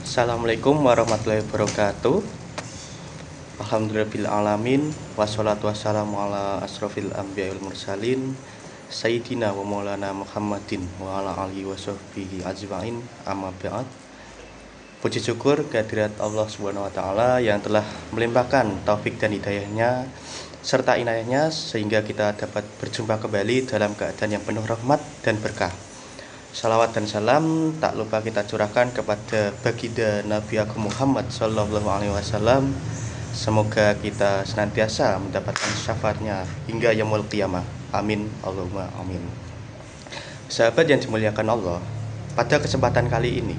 Assalamualaikum warahmatullahi wabarakatuh. Alhamdulillahirrahmanirrahim. Wassalatu wassalamu ala asrofil anbiya wal mursalin Sayyidina wa maulana Muhammadin wa ala alihi wa sahbihi ajma'in. Amma ba'd. Puji syukur kehadirat Allah Subhanahu wa taala yang telah melimpahkan taufik dan hidayahnya serta inayahnya sehingga kita dapat berjumpa kembali dalam keadaan yang penuh rahmat dan berkah. Salawat dan salam tak lupa kita curahkan kepada baginda Nabi Agung Muhammad Sallallahu Alaihi Wasallam. Semoga kita senantiasa mendapatkan syafaatnya hingga yaumul qiyamah. Amin Allahumma amin. Sahabat yang dimuliakan Allah, pada kesempatan kali ini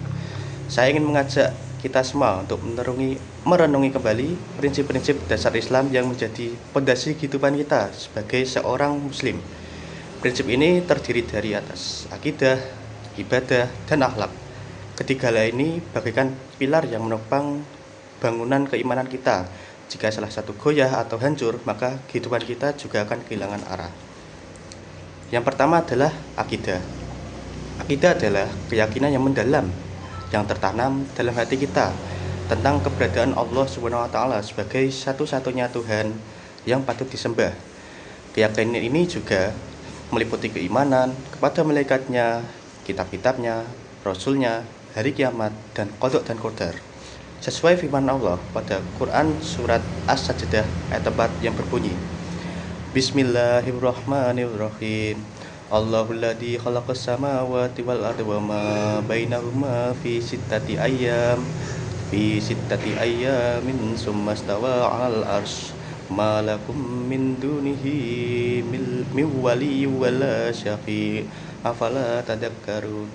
saya ingin mengajak kita semua untuk merenungi kembali prinsip-prinsip dasar Islam yang menjadi pondasi kehidupan kita sebagai seorang muslim. Prinsip ini terdiri dari atas akidah, ibadah, dan akhlak. Ketiga ini bagaikan pilar yang menopang bangunan keimanan kita. Jika salah satu goyah atau hancur, maka kehidupan kita juga akan kehilangan arah. Yang pertama adalah akidah. Akidah adalah keyakinan yang mendalam, yang tertanam dalam hati kita tentang keberadaan Allah Subhanahu wa taala sebagai satu-satunya Tuhan yang patut disembah. Keyakinan ini juga meliputi keimanan kepada malaikatnya, kitab-kitabnya, rasulnya, hari kiamat, dan qada dan qadar. Sesuai firman Allah pada Quran surat As-Sajdah ayat 4 yang berbunyi, Bismillahirrahmanirrahim. Allahul ladzi khalaqas samawati wal arda wa ma bainahuma fi sittati ayyamin summa stawa 'alal arsy ma lakum min dunihi min wali wala syafi' afala tadakkarun,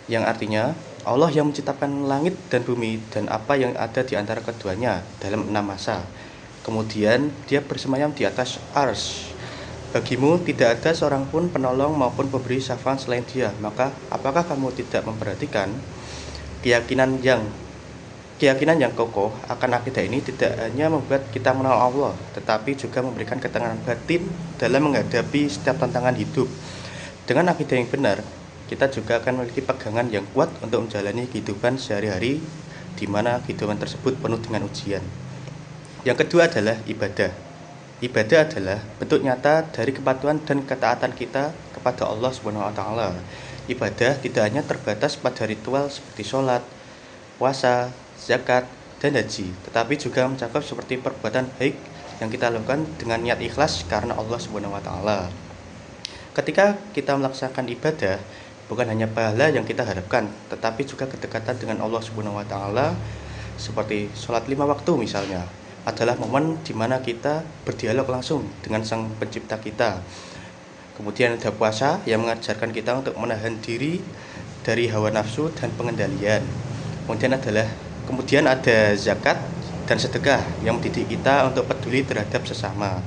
yang artinya Allah yang menciptakan langit dan bumi dan apa yang ada di antara keduanya dalam 6 masa. Kemudian dia bersemayam di atas arsy. Bagimu tidak ada seorang pun penolong maupun pemberi syafaat selain dia. Maka apakah kamu tidak memperhatikan keyakinan yang kokoh akan akidah ini tidak hanya membuat kita mengenal Allah, tetapi juga memberikan ketenangan batin dalam menghadapi setiap tantangan hidup. Dengan akidah yang benar, kita juga akan memiliki pegangan yang kuat untuk menjalani kehidupan sehari-hari, di mana kehidupan tersebut penuh dengan ujian. Yang kedua adalah ibadah. Ibadah adalah bentuk nyata dari kepatuhan dan ketaatan kita kepada Allah Subhanahu wa taala. Ibadah tidak hanya terbatas pada ritual seperti sholat, puasa, zakat, dan haji, tetapi juga mencakup seperti perbuatan baik yang kita lakukan dengan niat ikhlas karena Allah Subhanahu wa taala. Ketika kita melaksanakan ibadah, bukan hanya pahala yang kita harapkan, tetapi juga kedekatan dengan Allah Subhanahu wa taala, seperti sholat 5 waktu misalnya, adalah momen di mana kita berdialog langsung dengan Sang Pencipta kita. Kemudian ada puasa yang mengajarkan kita untuk menahan diri dari hawa nafsu dan pengendalian. Kemudian ada zakat dan sedekah yang mendidik kita untuk peduli terhadap sesama.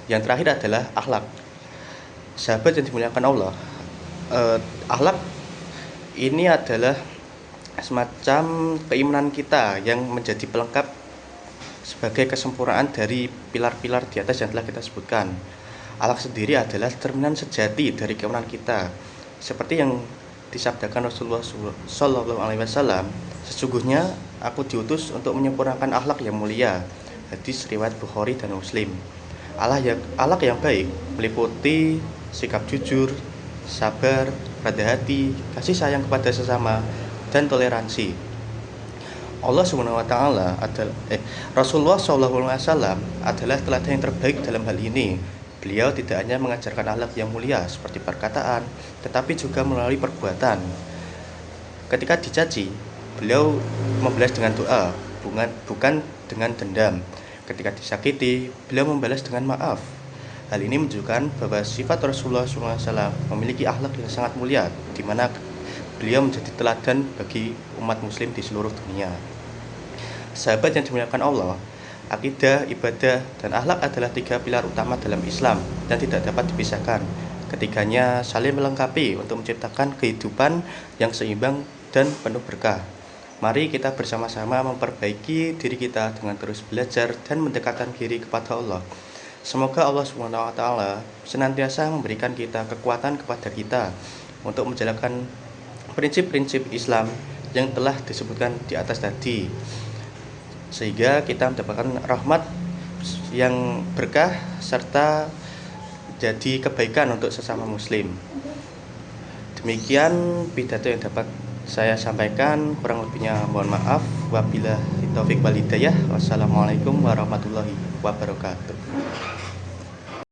Yang terakhir adalah akhlak. Sahabat yang dimuliakan Allah, akhlak ini adalah semacam keimanan kita yang menjadi pelengkap sebagai kesempurnaan dari pilar-pilar di atas yang telah kita sebutkan. Akhlak sendiri adalah cerminan sejati dari keimanan kita. Seperti yang disabdakan Rasulullah Sallallahu Alaihi Wasallam, sesungguhnya aku diutus untuk menyempurnakan akhlak yang mulia. Hadis riwayat Bukhari dan Muslim. Akhlak yang baik meliputi sikap jujur, sabar, rendah hati, kasih sayang kepada sesama, dan toleransi. Rasulullah SAW adalah teladan yang terbaik dalam hal ini. Beliau tidak hanya mengajarkan akhlak yang mulia seperti perkataan, tetapi juga melalui perbuatan. Ketika dicaci, beliau membalas dengan doa, bukan dengan dendam. Ketika disakiti, beliau membalas dengan maaf. Hal ini menunjukkan bahwa sifat Rasulullah SAW memiliki akhlak yang sangat mulia, di mana beliau menjadi teladan bagi umat muslim di seluruh dunia. Sahabat yang dimuliakan Allah, akidah, ibadah, dan akhlak adalah 3 pilar utama dalam Islam dan tidak dapat dipisahkan. Ketiganya saling melengkapi untuk menciptakan kehidupan yang seimbang dan penuh berkah. Mari kita bersama-sama memperbaiki diri kita dengan terus belajar dan mendekatkan diri kepada Allah. Semoga Allah Subhanahu wa taala senantiasa memberikan kita kekuatan kepada kita untuk menjalankan prinsip-prinsip Islam yang telah disebutkan di atas tadi, sehingga kita mendapatkan rahmat yang berkah serta jadi kebaikan untuk sesama muslim. Demikian pidato yang dapat saya sampaikan, kurang lebihnya mohon maaf. Wabillahi taufik wal hidayah. Wassalamualaikum warahmatullahi wabarakatuh.